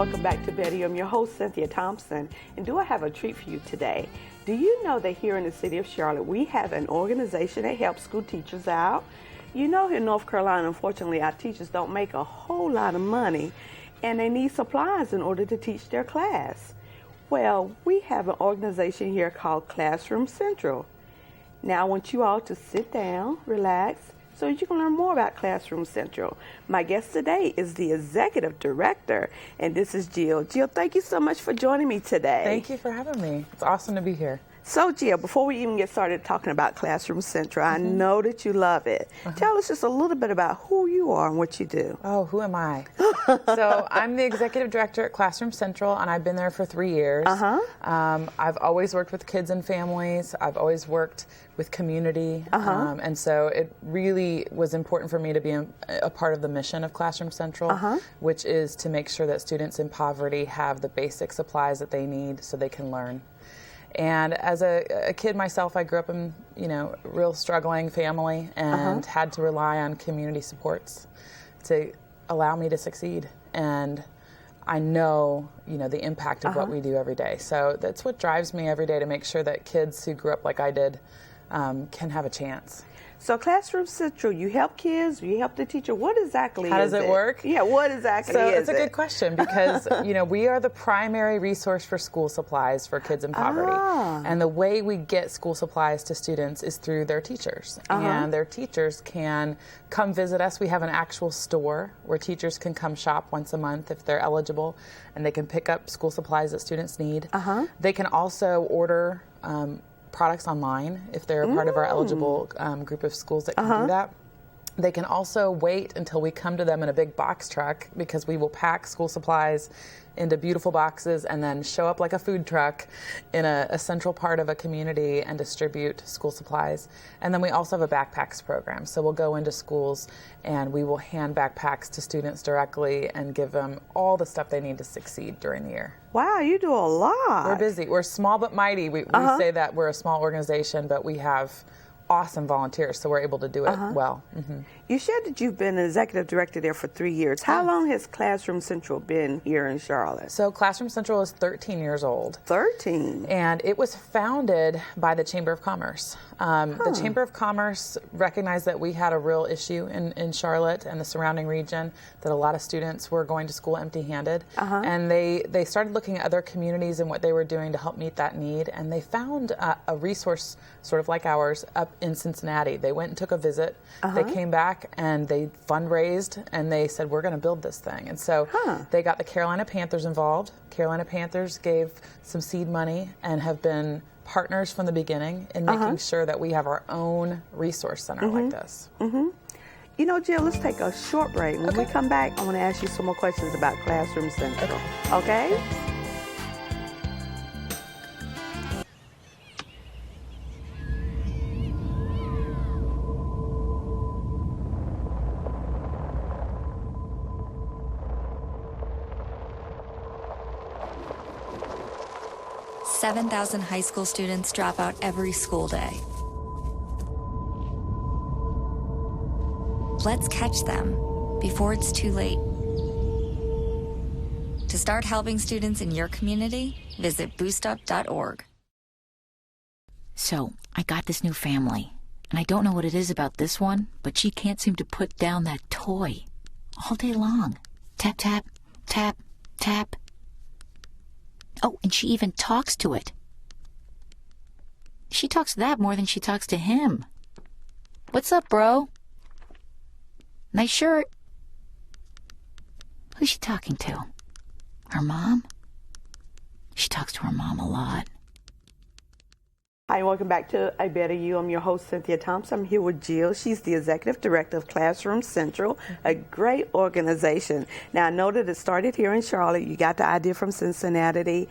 welcome back to Betty. I'm your host, Cynthia Thompson, and do I have a treat for you today? Do you know that here in the city of Charlotte, we have an organization that helps school teachers out? You know, here in North Carolina, unfortunately, our teachers don't make a whole lot of money, and they need supplies in order to teach their class. Well, we have an organization here called Classroom Central. Now, I want you all to sit down, relax, so you can learn more about Classroom Central. My guest today is the Executive Director, and this is Jill. Jill, thank you so much for joining me today. Thank you for having me. It's awesome to be here. So, Jill, before we even get started talking about Classroom Central, I know that you love it. Tell us just a little bit about who you are and what you do. Oh, who am I? So I'm the Executive Director at Classroom Central, and I've been there for 3 years. I've always worked with kids and families. I've always worked with community. And so it really was important for me to be a part of the mission of Classroom Central, which is to make sure that students in poverty have the basic supplies that they need so they can learn. And as a kid myself, I grew up in, real struggling family and had to rely on community supports to allow me to succeed. And I know, the impact of what we do every day. So that's what drives me every day, to make sure that kids who grew up like I did can have a chance. So Classroom Central, you help kids, you help the teacher. What exactly is it? How does it work? Yeah, what exactly is it? So it's a good question because, we are the primary resource for school supplies for kids in poverty. And the way we get school supplies to students is through their teachers. And their teachers can come visit us. We have an actual store where teachers can come shop once a month if they're eligible, and they can pick up school supplies that students need. They can also order products online if they're a part of our eligible group of schools that can do that. They can also wait until we come to them in a big box truck, because we will pack school supplies into beautiful boxes and then show up like a food truck in a central part of a community and distribute school supplies. And then we also have a backpacks program. So we'll go into schools and we will hand backpacks to students directly and give them all the stuff they need to succeed during the year. Wow, you do a lot. We're busy. We're small but mighty. We say that we're a small organization, but we have awesome volunteers, so we're able to do it well. You shared that you've been an executive director there for 3 years. How long has Classroom Central been here in Charlotte? So Classroom Central is 13 years old. 13? And it was founded by the Chamber of Commerce. The Chamber of Commerce recognized that we had a real issue in Charlotte and the surrounding region, that a lot of students were going to school empty-handed. And they started looking at other communities and what they were doing to help meet that need. And they found a resource sort of like ours up in Cincinnati. They went and took a visit. They came back and they fundraised and they said, we're going to build this thing. And so they got the Carolina Panthers involved. Carolina Panthers gave some seed money and have been partners from the beginning in making sure that we have our own resource center like this. Jill, let's take a short break. When we come back, I want to ask you some more questions about Classroom Central. Okay? 7,000 high school students drop out every school day. Let's catch them before it's too late. To start helping students in your community, visit boostup.org. So, I got this new family, and I don't know what it is about this one, but she can't seem to put down that toy all day long. Tap, tap, tap, tap. Oh, and she even talks to it. She talks to that more than she talks to him. What's up, bro? Nice shirt. Who's she talking to? Her mom? She talks to her mom a lot. Hi, welcome back to I Better You. I'm your host, Cynthia Thompson. I'm here with Jill. She's the Executive Director of Classroom Central, a great organization. Now, I know that it started here in Charlotte. You got the idea from Cincinnati,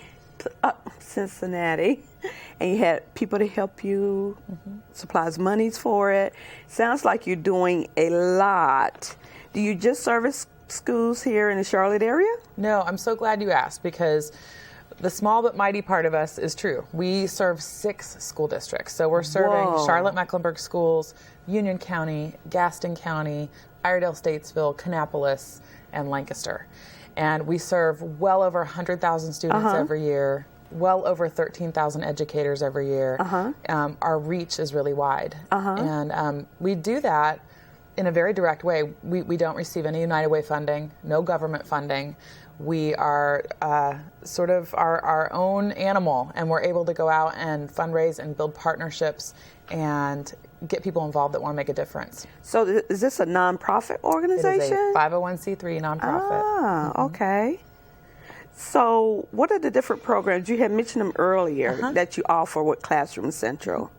and you had people to help you, supplies monies for it. Sounds like you're doing a lot. Do you just service schools here in the Charlotte area? No, I'm so glad you asked, because the small but mighty part of us is true. We serve 6 school districts. So we're serving Charlotte-Mecklenburg schools, Union County, Gaston County, Iredell-Statesville, Kannapolis, and Lancaster. And we serve well over 100,000 students every year, well over 13,000 educators every year. Our reach is really wide. And we do that in a very direct way. We don't receive any United Way funding, no government funding. We are sort of our own animal, and we're able to go out and fundraise and build partnerships and get people involved that want to make a difference. So is this a nonprofit organization? It is a 501c3 nonprofit. Okay. So what are the different programs? You had mentioned them earlier that you offer with Classroom Central.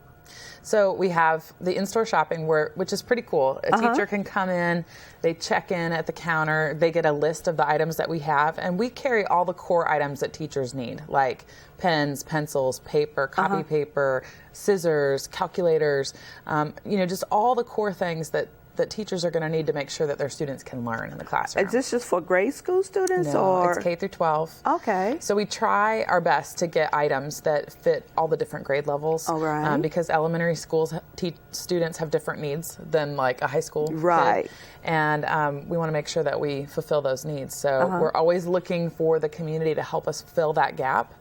So we have the in-store shopping, which is pretty cool. A teacher can come in, they check in at the counter, they get a list of the items that we have, and we carry all the core items that teachers need, like pens, pencils, paper, copy paper, scissors, calculators, just all the core things that teachers are going to need to make sure that their students can learn in the classroom. Is this just for grade school students? No, or? It's K through 12. Okay. So we try our best to get items that fit all the different grade levels. All right. Because elementary schools students have different needs than like a high school right. kid. And we want to make sure that we fulfill those needs. So we're always looking for the community to help us fill that gap.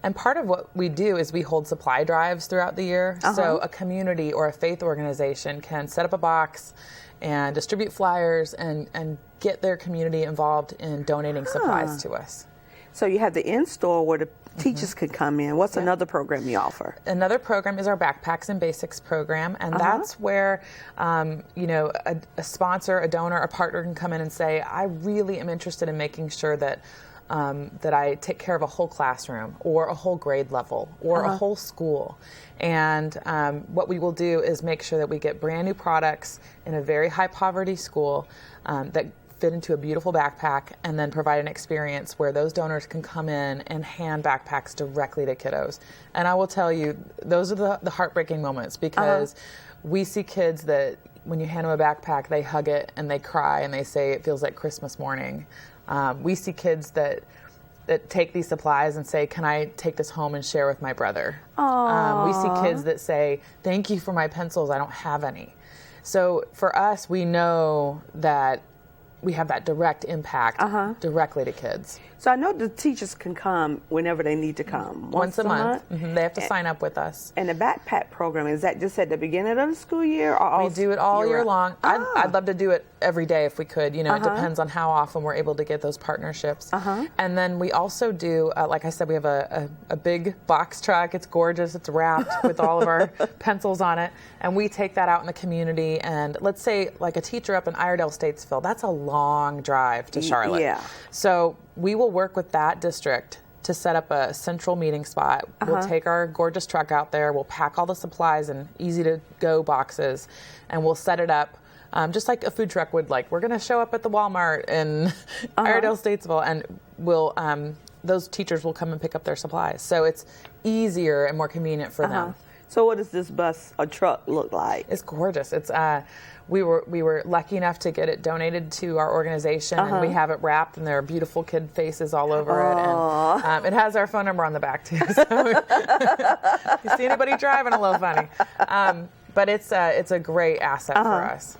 And part of what we do is we hold supply drives throughout the year. So a community or a faith organization can set up a box and distribute flyers and get their community involved in donating supplies to us. So you have the in-store where the teachers can come in. What's another program you offer? Another program is our Backpacks and Basics program, and that's where a sponsor, a donor, a partner can come in and say, I really am interested in making sure that I take care of a whole classroom or a whole grade level or a whole school. And what we will do is make sure that we get brand new products in a very high poverty school that fit into a beautiful backpack, and then provide an experience where those donors can come in and hand backpacks directly to kiddos. And I will tell you, those are the heartbreaking moments, because we see kids that when you hand them a backpack, they hug it and they cry and they say it feels like Christmas morning. We see kids that take these supplies and say, can I take this home and share with my brother? We see kids that say, thank you for my pencils, I don't have any. So for us, we know that we have that direct impact directly to kids. So I know the teachers can come whenever they need to come. Once a month. They have to sign up with us. And the backpack program, is that just at the beginning of the school year? Or we do it all year long. I'd love to do it every day if we could. It depends on how often we're able to get those partnerships. And then we also do, like I said, we have a big box truck. It's gorgeous. It's wrapped with all of our pencils on it. And we take that out in the community. And let's say like a teacher up in Iredell Statesville, that's a long drive to Charlotte. Yeah. So we will work with that district to set up a central meeting spot. We'll take our gorgeous truck out there. We'll pack all the supplies in easy-to-go boxes, and we'll set it up just like a food truck would. Like, we're going to show up at the Walmart in Iredell Statesville, and we'll those teachers will come and pick up their supplies. So it's easier and more convenient for them. So what does this bus or truck look like? It's gorgeous. It's we were lucky enough to get it donated to our organization, and we have it wrapped, and there are beautiful kid faces all over it, and it has our phone number on the back too. So if you see anybody driving a little funny, but it's a great asset for us.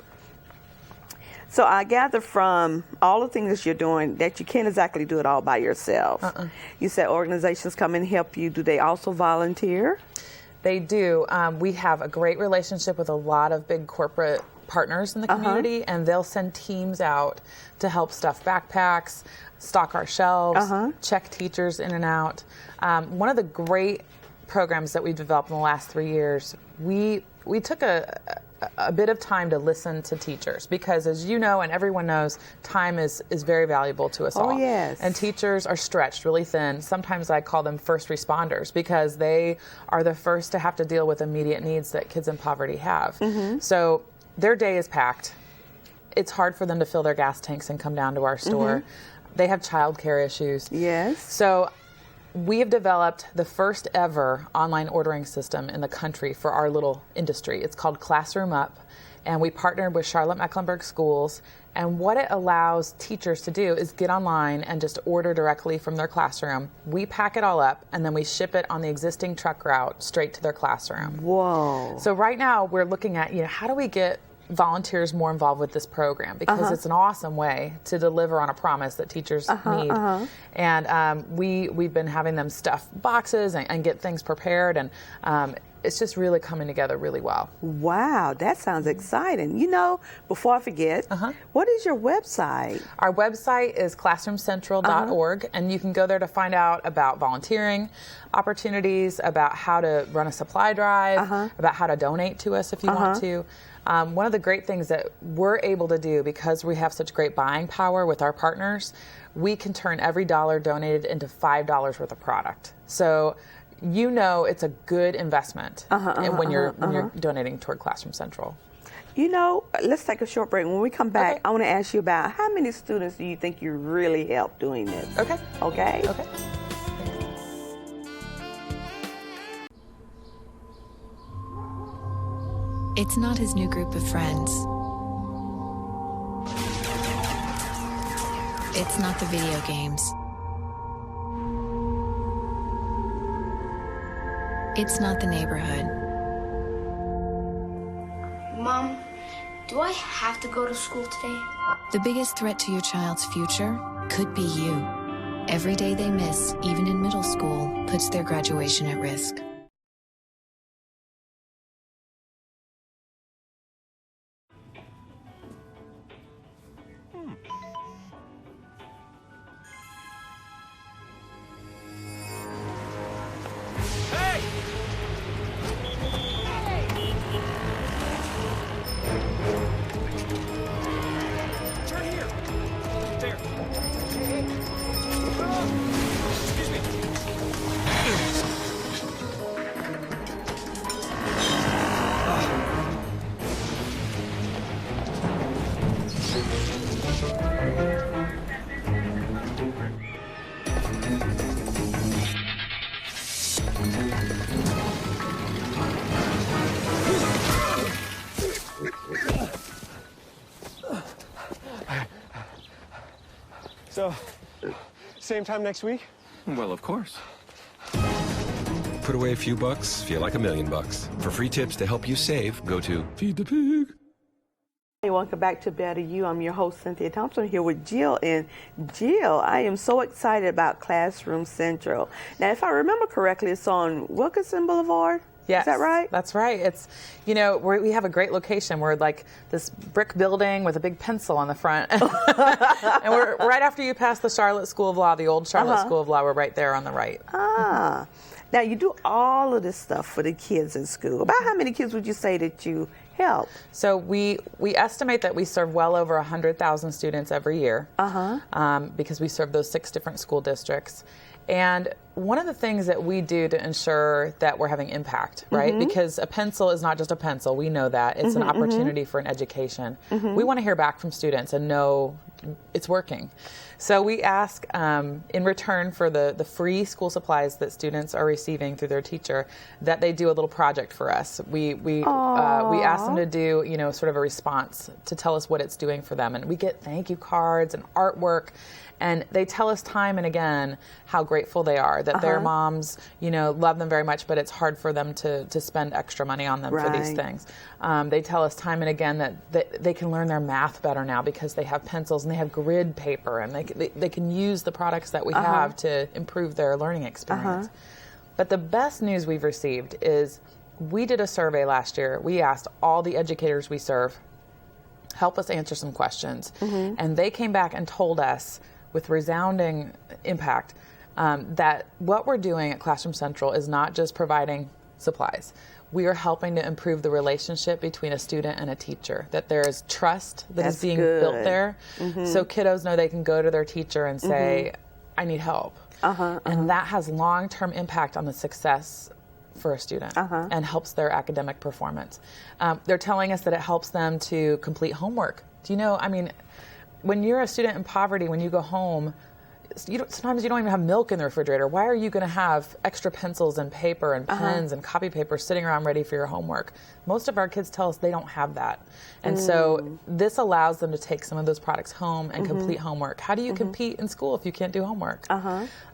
So I gather from all the things that you're doing that you can't exactly do it all by yourself. You said organizations come and help you. Do they also volunteer? They do. We have a great relationship with a lot of big corporate partners in the community, and they'll send teams out to help stuff backpacks, stock our shelves, check teachers in and out. One of the great programs that we've developed in the last 3 years, we took a bit of time to listen to teachers, because as you know and everyone knows, time is very valuable to us all. Oh, yes. And teachers are stretched really thin. Sometimes I call them first responders, because they are the first to have to deal with immediate needs that kids in poverty have. So their day is packed. It's hard for them to fill their gas tanks and come down to our store. They have childcare issues. Yes. So we have developed the first ever online ordering system in the country for our little industry. It's called Classroom Up, and we partnered with Charlotte-Mecklenburg Schools. And what it allows teachers to do is get online and just order directly from their classroom. We pack it all up, and then we ship it on the existing truck route straight to their classroom. Whoa. So right now we're looking at, how do we get volunteers more involved with this program because it's an awesome way to deliver on a promise that teachers need. And we've been having them stuff boxes and get things prepared, and it's just really coming together really well. Wow, that sounds exciting. You know, before I forget, what is your website? Our website is classroomcentral.org, and you can go there to find out about volunteering opportunities, about how to run a supply drive, about how to donate to us if you want to. One of the great things that we're able to do, because we have such great buying power with our partners, we can turn every dollar donated into $5 worth of product. So you know it's a good investment when you're donating toward Classroom Central. You know, let's take a short break. When we come back, I want to ask you about how many students do you think you really helped doing this? Okay. Okay? Okay. It's not his new group of friends. It's not the video games. It's not the neighborhood. Mom, do I have to go to school today? The biggest threat to your child's future could be you. Every day they miss, even in middle school, puts their graduation at risk. So, same time next week? Well, of course. Put away a few bucks, feel like $1 million. For free tips to help you save, go to Feed the Pig. Hey, welcome back to Better You. I'm your host, Cynthia Thompson, here with Jill. And Jill, I am so excited about Classroom Central. Now, if I remember correctly, it's on Wilkinson Boulevard. Yes, is that right? That's right. It's, you know, we have a great location. We're like this brick building with a big pencil on the front. And we're right after you pass the Charlotte School of Law, the old Charlotte School of Law. We're right there on the right. Now, you do all of this stuff for the kids in school. About how many kids would you say that you help? So we estimate that we serve well over 100,000 students every year because we serve those 6 different school districts. And one of the things that we do to ensure that we're having impact, right? Because a pencil is not just a pencil. We know that. It's an opportunity for an education. We want to hear back from students and know it's working. So we ask, in return for the free school supplies that students are receiving through their teacher, that they do a little project for us. We ask them to do, you know, sort of a response to tell us what it's doing for them. And we get thank you cards and artwork. And they tell us time and again how grateful they are, that their moms, you know, love them very much, but it's hard for them to spend extra money on them for these things. They tell us time and again that they can learn their math better now because they have pencils and they have grid paper and they can use the products that we have to improve their learning experience. But the best news we've received is we did a survey last year. We asked all the educators we serve, help us answer some questions. And they came back and told us with resounding impact that what we're doing at Classroom Central is not just providing supplies. We are helping to improve the relationship between a student and a teacher, that there is trust that is being built there. So kiddos know they can go to their teacher and say, I need help. And that has long-term impact on the success for a student and helps their academic performance. They're telling us that it helps them to complete homework. Do you know, I mean, when you're a student in poverty, when you go home, sometimes you don't even have milk in the refrigerator. Why are you going to have extra pencils and paper and pens and copy paper sitting around ready for your homework? Most of our kids tell us they don't have that. And so this allows them to take some of those products home and complete homework. How do you compete in school if you can't do homework?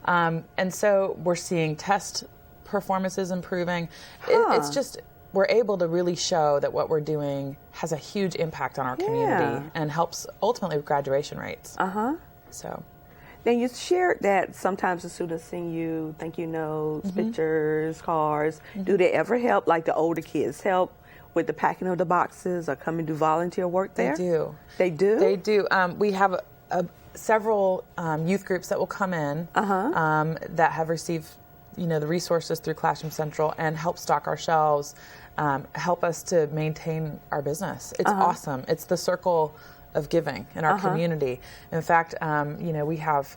And so we're seeing test performances improving. It's just we're able to really show that what we're doing has a huge impact on our community and helps ultimately with graduation rates. So. Then you shared that sometimes the students send you thank you notes, pictures, cards. Do they ever help, like the older kids, help with the packing of the boxes or come and do volunteer work there? They do. They do? They do. We have several youth groups that will come in that have received the resources through Classroom Central and help stock our shelves, help us to maintain our business. It's awesome. It's the circle of giving in our community. In fact, we have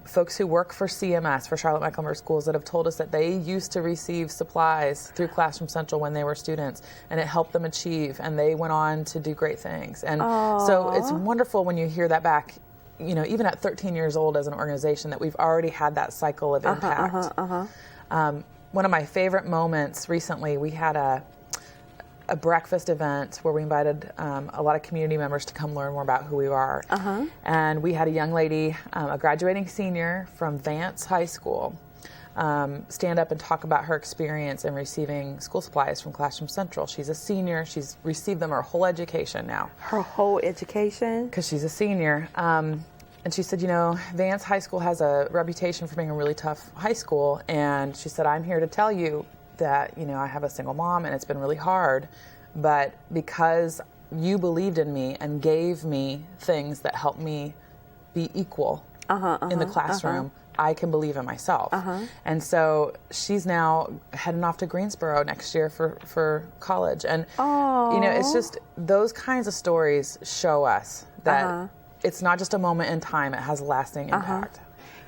folks who work for CMS, for Charlotte Mecklenburg Schools, that have told us that they used to receive supplies through Classroom Central when they were students, and it helped them achieve, and they went on to do great things. And so it's wonderful when you hear that back, even at 13 years old as an organization, that we've already had that cycle of impact. One of my favorite moments recently, we had a breakfast event where we invited a lot of community members to come learn more about who we are. And we had a young lady, a graduating senior from Vance High School, stand up and talk about her experience in receiving school supplies from Classroom Central. She's a senior. She's received them her whole education now. Her whole education? Because she's a senior. And she said, Vance High School has a reputation for being a really tough high school. And she said, I'm here to tell you that, I have a single mom and it's been really hard. But because you believed in me and gave me things that helped me be equal in the classroom, I can believe in myself. And so she's now heading off to Greensboro next year for college. And, it's just those kinds of stories show us that it's not just a moment in time, it has a lasting impact.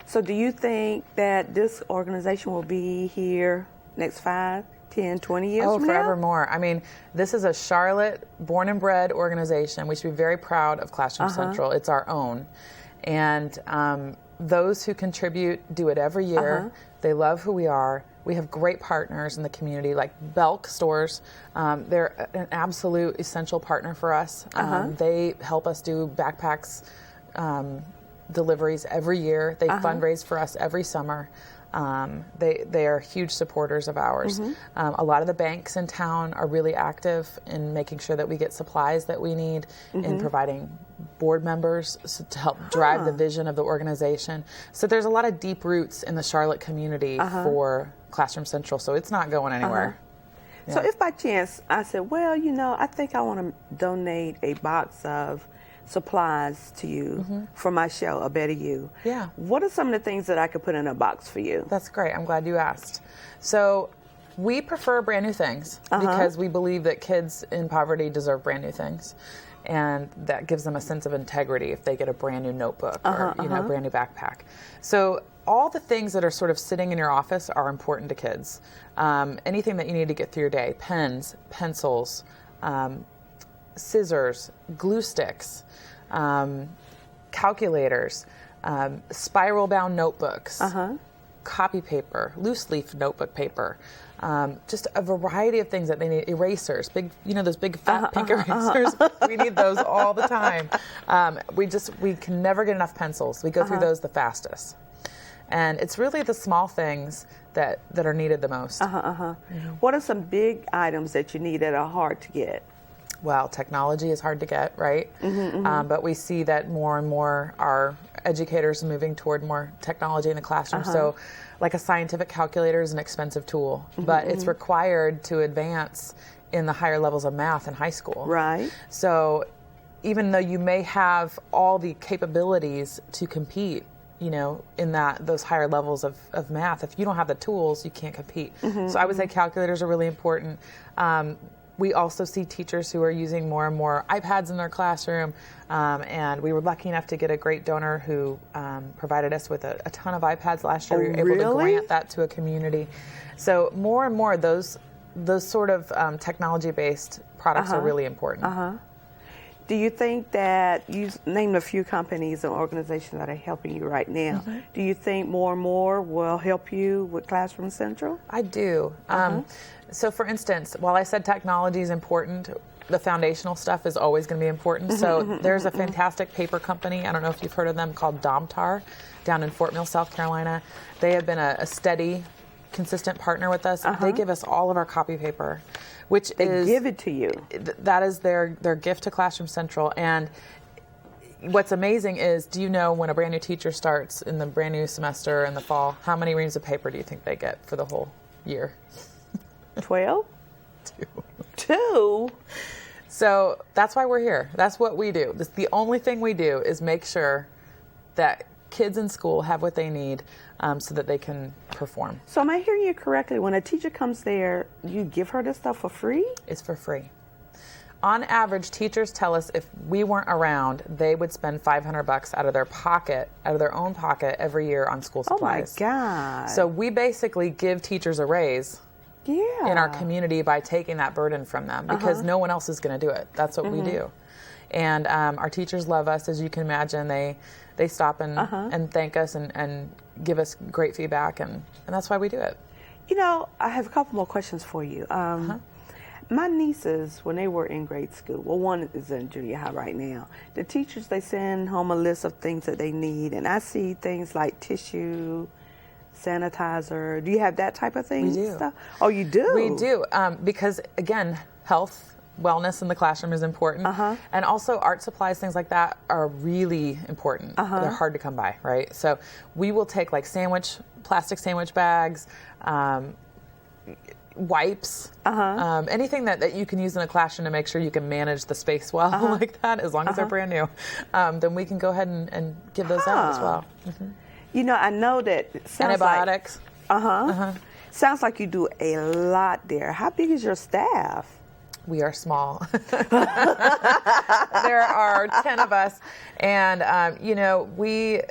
So do you think that this organization will be here next 5, 10, 20 years from now? Forevermore. I mean, this is a Charlotte born and bred organization. We should be very proud of Classroom Central. It's our own. And those who contribute do it every year. They love who we are. We have great partners in the community, like Belk Stores. They're an absolute essential partner for us. They help us do backpacks deliveries every year. They fundraise for us every summer. They are huge supporters of ours. A lot of the banks in town are really active in making sure that we get supplies that we need, in providing board members to help drive the vision of the organization. So there's a lot of deep roots in the Charlotte community for Classroom Central, so it's not going anywhere. So if by chance I said, well, I think I want to donate a box of supplies to you for my show, A Better You. Yeah. What are some of the things that I could put in a box for you? That's great. I'm glad you asked. So we prefer brand new things because we believe that kids in poverty deserve brand new things. And that gives them a sense of integrity if they get a brand new notebook or a brand new backpack. So all the things that are sort of sitting in your office are important to kids. Anything that you need to get through your day: pens, pencils, scissors, glue sticks, calculators, spiral-bound notebooks, copy paper, loose leaf notebook paper, just a variety of things that they need. Erasers, big, those big fat pink erasers. We need those all the time. We can never get enough pencils. We go through those the fastest. And it's really the small things that are needed the most. What are some big items that you need that are hard to get? Well, technology is hard to get, right? But we see that more and more our educators are moving toward more technology in the classroom. So like a scientific calculator is an expensive tool, but it's required to advance in the higher levels of math in high school. Right. So even though you may have all the capabilities to compete, in those higher levels of math, if you don't have the tools, you can't compete. So I would say calculators are really important. We also see teachers who are using more and more iPads in their classroom, and we were lucky enough to get a great donor who provided us with a ton of iPads last year. We were able to grant that to a community. So more and more those sort of technology-based products are really important. Do you think that, you named a few companies and organizations that are helping you right now, do you think more and more will help you with Classroom Central? I do. So for instance, while I said technology is important, the foundational stuff is always going to be important. So there's a fantastic paper company, I don't know if you've heard of them, called Domtar down in Fort Mill, South Carolina. They have been a steady, consistent partner with us. They give us all of our copy paper. Which they give it to you. That is their gift to Classroom Central. And what's amazing is, do you know when a brand new teacher starts in the brand new semester in the fall, how many reams of paper do you think they get for the whole year? 12? 2. 2? So that's why we're here. That's what we do. The only thing we do is make sure that kids in school have what they need so that they can perform. So am I hearing you correctly? When a teacher comes there, you give her this stuff for free? It's for free. On average, teachers tell us if we weren't around, they would spend $500 out of their pocket, out of their own pocket every year on school supplies. Oh my God. So we basically give teachers a raise in our community by taking that burden from them, because no one else is going to do it. That's what we do. And our teachers love us, as you can imagine. They stop and thank us and give us great feedback, and that's why we do it. You know, I have a couple more questions for you. My nieces, when they were in grade school, well, one is in junior high right now, the teachers, they send home a list of things that they need, and I see things like tissue, sanitizer. Do you have that type of thing? We do. Stuff? Oh, you do? We do, because, again, health, wellness in the classroom is important. And also art supplies, things like that are really important. They're hard to come by, right? So we will take like plastic sandwich bags, wipes, anything that you can use in a classroom to make sure you can manage the space well like that, as long as they're brand new, then we can go ahead and give those out as well. You know, I know that it sounds antibiotics. Sounds like you do a lot there. How big is your staff? We are small. There are 10 of us, and you know, we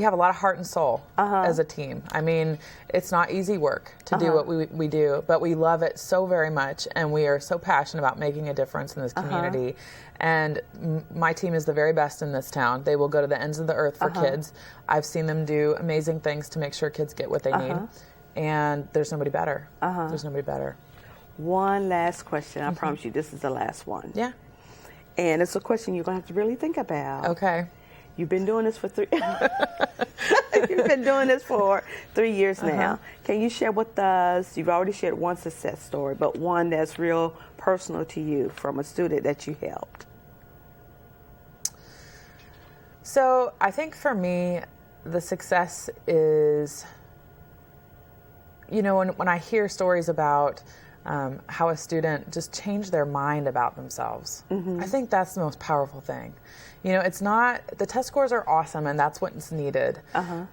have a lot of heart and soul as a team. I mean, it's not easy work to do what we do, but we love it so very much, and we are so passionate about making a difference in this community. And my team is the very best in this town. They will go to the ends of the earth for kids. I've seen them do amazing things to make sure kids get what they need, and there's nobody better. There's nobody better. One last question. I promise you this is the last one. Yeah. And it's a question you're going to have to really think about. Okay. You've been doing this for 3 You've been doing this for 3 years now. Can you share with us, you've already shared one success story, but one that's real personal to you from a student that you helped? So I think for me, the success is, you know, when I hear stories about how a student just changed their mind about themselves, I think that's the most powerful thing. You know, it's not, the test scores are awesome and that's what's needed.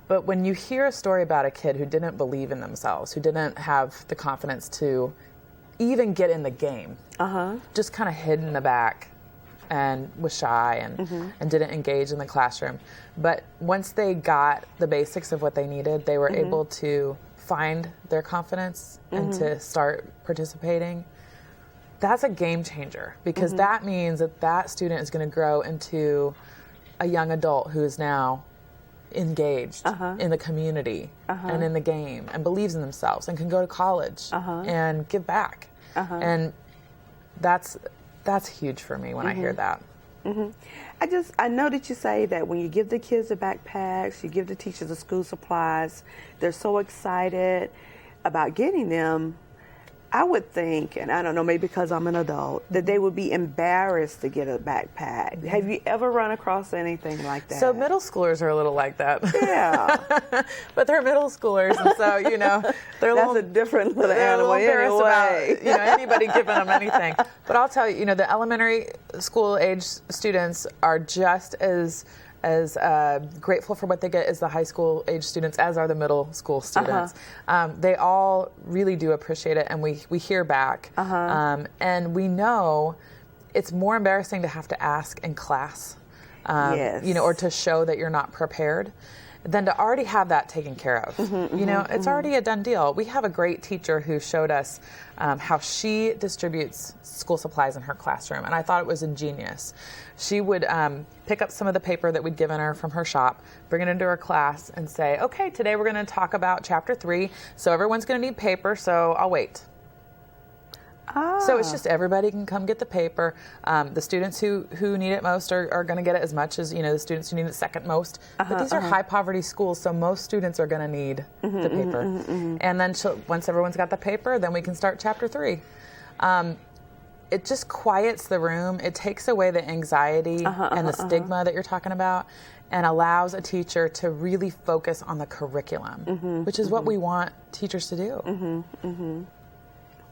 But when you hear a story about a kid who didn't believe in themselves, who didn't have the confidence to even get in the game, just kind of hid in the back and was shy and didn't engage in the classroom. But once they got the basics of what they needed, they were able to find their confidence and to start participating. That's a game changer, because that means that student is going to grow into a young adult who is now engaged in the community and in the game and believes in themselves and can go to college and give back. And that's huge for me when I hear that. I know that you say that when you give the kids the backpacks, you give the teachers the school supplies, they're so excited about getting them. I would think, and I don't know, maybe because I'm an adult, that they would be embarrassed to get a backpack. Have you ever run across anything like that? So middle schoolers are a little like that. Yeah. But they're middle schoolers, and so, you know, that's a different little animal embarrassed anyway. about, you know, anybody giving them anything. But I'll tell you, you know, the elementary school age students are just as grateful for what they get as the high school age students, as are the middle school students. They all really do appreciate it, and we hear back. And we know it's more embarrassing to have to ask in class, you know, or to show that you're not prepared, than to already have that taken care of. You know, it's already a done deal. We have a great teacher who showed us how she distributes school supplies in her classroom, and I thought it was ingenious. She would pick up some of the paper that we'd given her from her shop, bring it into her class, and say, okay, today we're going to talk about chapter 3, so everyone's going to need paper, so I'll wait. So it's just everybody can come get the paper. The students who need it most are going to get it as much as, you know, the students who need it second most. But these are high poverty schools, so most students are going to need the paper. And then once everyone's got the paper, then we can start chapter 3. It just quiets the room. It takes away the anxiety and the stigma that you're talking about, and allows a teacher to really focus on the curriculum, which is what we want teachers to do.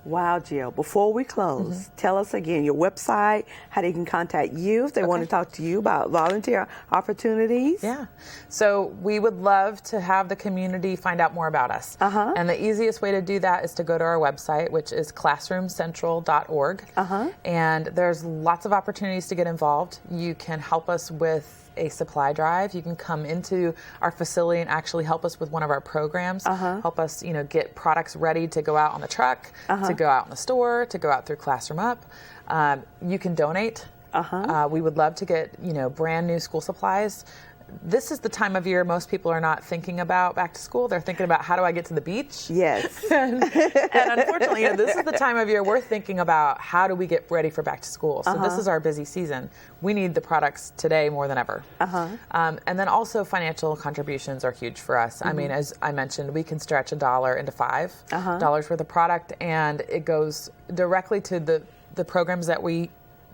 Wow, Jill. Before we close, tell us again your website, how they can contact you if they want to talk to you about volunteer opportunities. Yeah. So we would love to have the community find out more about us. And the easiest way to do that is to go to our website, which is classroomcentral.org. And there's lots of opportunities to get involved. You can help us with a supply drive. You can come into our facility and actually help us with one of our programs. Help us, get products ready to go out on the truck, to go out in the store, to go out through Classroom Up. You can donate. We would love to get, brand new school supplies. This is the time of year most people are not thinking about back to school. They're thinking about, how do I get to the beach? Yes. and unfortunately, this is the time of year we're thinking about, how do we get ready for back to school? So this is our busy season. We need the products today more than ever. And then also financial contributions are huge for us. I mean, as I mentioned, we can stretch $1 into $5 worth of product, and it goes directly to the programs that we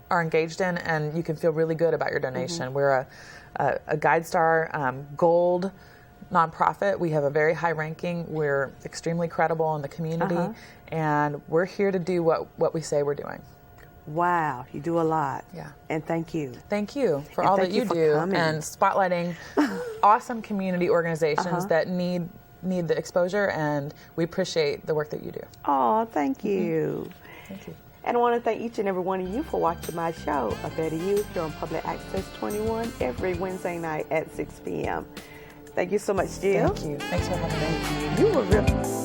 are engaged in, and you can feel really good about your donation. We're a GuideStar Gold nonprofit. We have a very high ranking. We're extremely credible in the community, and we're here to do what we say we're doing. Wow, you do a lot. Yeah. And thank you. Thank you for all that you do and spotlighting awesome community organizations that need the exposure, and we appreciate the work that you do. Oh, thank you. Thank you. And I want to thank each and every one of you for watching my show, A Better You, here on Public Access 21 every Wednesday night at 6 p.m. Thank you so much, Jill. Thank you. Thanks for having me. You were really...